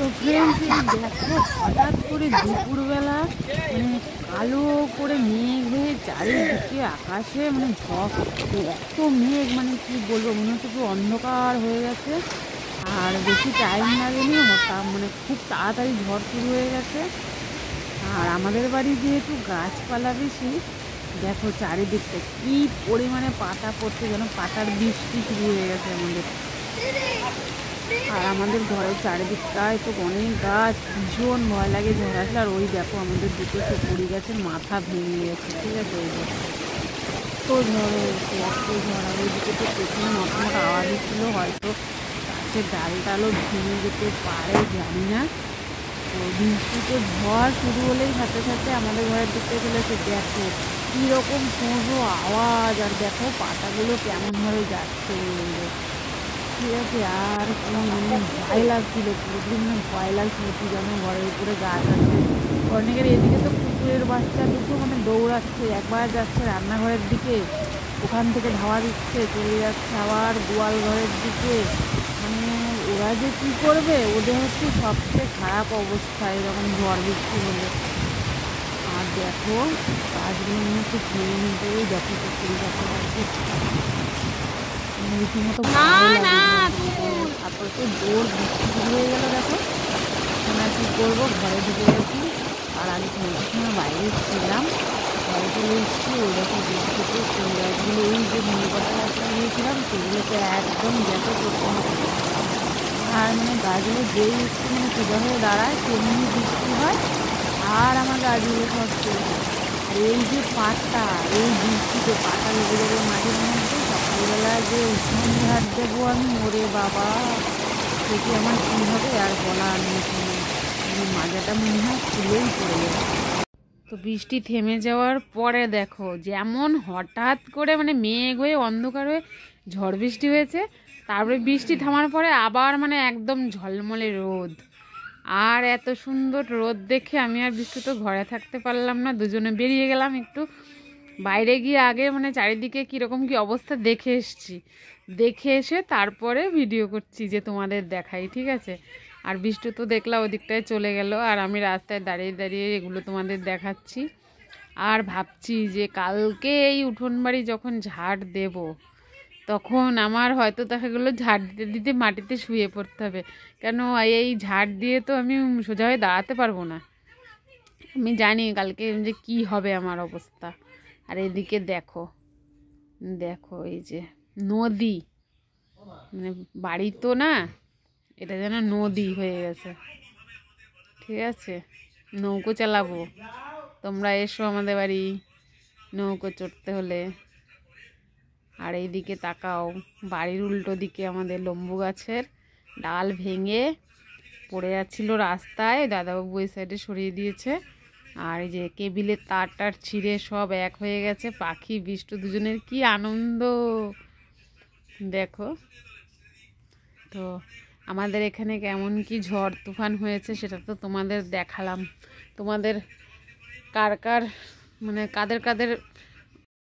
তো ফ্রেন্ডস দেখো হঠাৎ করে দুপুরবেলা মানে কালো করে মেঘ হয়ে চারিদিকে আকাশে মানে এত মেঘ মানে কি বলবো, মনে হচ্ছে পুরো অন্ধকার হয়ে গেছে। আর বেশি টাইম লাগেনি, মানে খুব তাড়াতাড়ি ঝড় শুরু হয়ে গেছে। আর আমাদের বাড়ি যেহেতু গাছপালা বেশি, দেখো চারিদিকটা কি পরিমাণে পাতা পড়ছে, যেন পাতার বৃষ্টি শুরু হয়ে গেছে আমাদের। আর আমাদের ঘরের চারিদিকটায় তো অনেক গাছ, ভীষণ ভয় লাগে ঝড় আসলে। আর ওই দেখো আমাদের দুটো সুপুরি গাছের মাথা ভেঙে গেছে, ঠিক আছে। ওই দেখো এত ঝড় হয়েছে, এত ঝড়। আর ওইদিকে তো পেছনে মোটামোটা আওয়াজ হচ্ছিলো, হয়তো গাছের ডাল টালও ভেঙে যেতে পারে, জানি না। তো বৃষ্টিতে ঝড় শুরু হলেই সাথে সাথে আমাদের ঘরের দিকতে চলেছে। দেখো কীরকম সরু আওয়াজ, আর দেখো পাতাগুলো কেমনভাবে যাচ্ছে, ঠিক আছে। আর মানে ভয় লাগছিল, পুরোপুরি মানে ভয় লাগছিল কি যেন, ঘরের উপরে গাছ আছে অনেকের। এদিকে তো কুকুরের বাচ্চা দুটো মানে দৌড়াচ্ছে, একবার যাচ্ছে রান্নাঘরের দিকে, ওখান থেকে ধাওয়া দিচ্ছে, চলে যাচ্ছে আবার গোয়াল ঘরের দিকে। মানে ওরা যে কী করবে, ওদের হচ্ছে সবচেয়ে খারাপ অবস্থা এরকম ঝড় বৃষ্টি হলে। আর দেখো গাছগুলো মনে হচ্ছে ভেঙে নিতে, দেখো কুকুরি গাছের রীতিমতো ভয় লাগে। তারপর তো জোর বৃষ্টি শুরু হয়ে গেল, দেখো এখন আর কী করবো, ঘরে ঢুকে গেছি। আর আমি ঘন্টার সময় বাইরে ছিলাম, ঘরে চলে এসেছি। ওই দেখো বৃষ্টিতে ফুল গাছগুলো, ওই যে নিম পাতা গাছ লাগিয়েছিলাম সেগুলোতে একদম গেছে প্রচণ্ড। আর মানে গাছগুলো যেই একটু মানে সোজা হয়ে দাঁড়ায় তেমনি বৃষ্টি হয়, আর আমার গাছগুলো সব চলে যায়। আর এই যে পাতা, এই বৃষ্টিতে পাতা লেগে যাবে মাটির মধ্যে, সকালবেলা যে উঠোন ঝাড় দেবো আমি, ওরে বাবা সেটি আমার কী হবে আর বলার মতো নেই। মানে মাজাটা মনে হয় খুলেই পড়ে যাবে। তো বৃষ্টি থেমে যাওয়ার পরে দেখো যেমন হঠাৎ করে মানে মেঘ হয়ে অন্ধকার হয়ে ঝড় বৃষ্টি হয়েছে, তারপরে বৃষ্টি থামার পরে আবার মানে একদম ঝলমলে রোদ। আর এত সুন্দর রোদ দেখে আমি আর বৃষ্টি তো ঘরে থাকতে পারলাম না, দুজনে বেরিয়ে গেলাম একটু বাইরে গিয়ে। আগে মানে চারিদিকে কীরকম কী অবস্থা দেখে এসছি, দেখে এসে তারপরে ভিডিও করছি যে তোমাদের দেখাই, ঠিক আছে। আর বৃষ্টি তো দেখলাম ওদিকটায় চলে গেল, আর আমি রাস্তায় দাঁড়িয়ে দাঁড়িয়ে এগুলো তোমাদের দেখাচ্ছি। আর ভাবছি যে কালকে এই উঠোন বাড়ি যখন ঝাড় দেব, তখন আমার হয়তো দেখা গেলো ঝাড় দিতে দিতে মাটিতে শুয়ে পড়তে হবে। কেন এই ঝাড় দিয়ে তো আমি সোজা হয়ে দাঁড়াতে পারবো না। আমি জানি কালকে যে কি হবে আমার অবস্থা। আর এদিকে দেখো, দেখো এই যে নদী, মানে বাড়ি তো না, এটা যেন নদী হয়ে গেছে, ঠিক আছে। নৌকো চালাবো, তোমরা এসো আমাদের বাড়ি নৌকো চড়তে হলে। আর এইদিকে তাকাও, বাড়ির উল্টো দিকে আমাদের লম্বু গাছের ডাল ভেঙে পড়ে যাচ্ছিল রাস্তায়, দাদাবাবু এই সাইডে সরিয়ে দিয়েছে। আর এই যে কেবিলের তার ছিঁড়ে সব এক হয়ে গেছে। পাখি বিষ্টু দুজনের কি আনন্দ দেখো। তো আমাদের এখানে কেমন কি ঝড় তুফান হয়েছে সেটা তো তোমাদের দেখালাম। তোমাদের কার কার মানে কাদের কাদের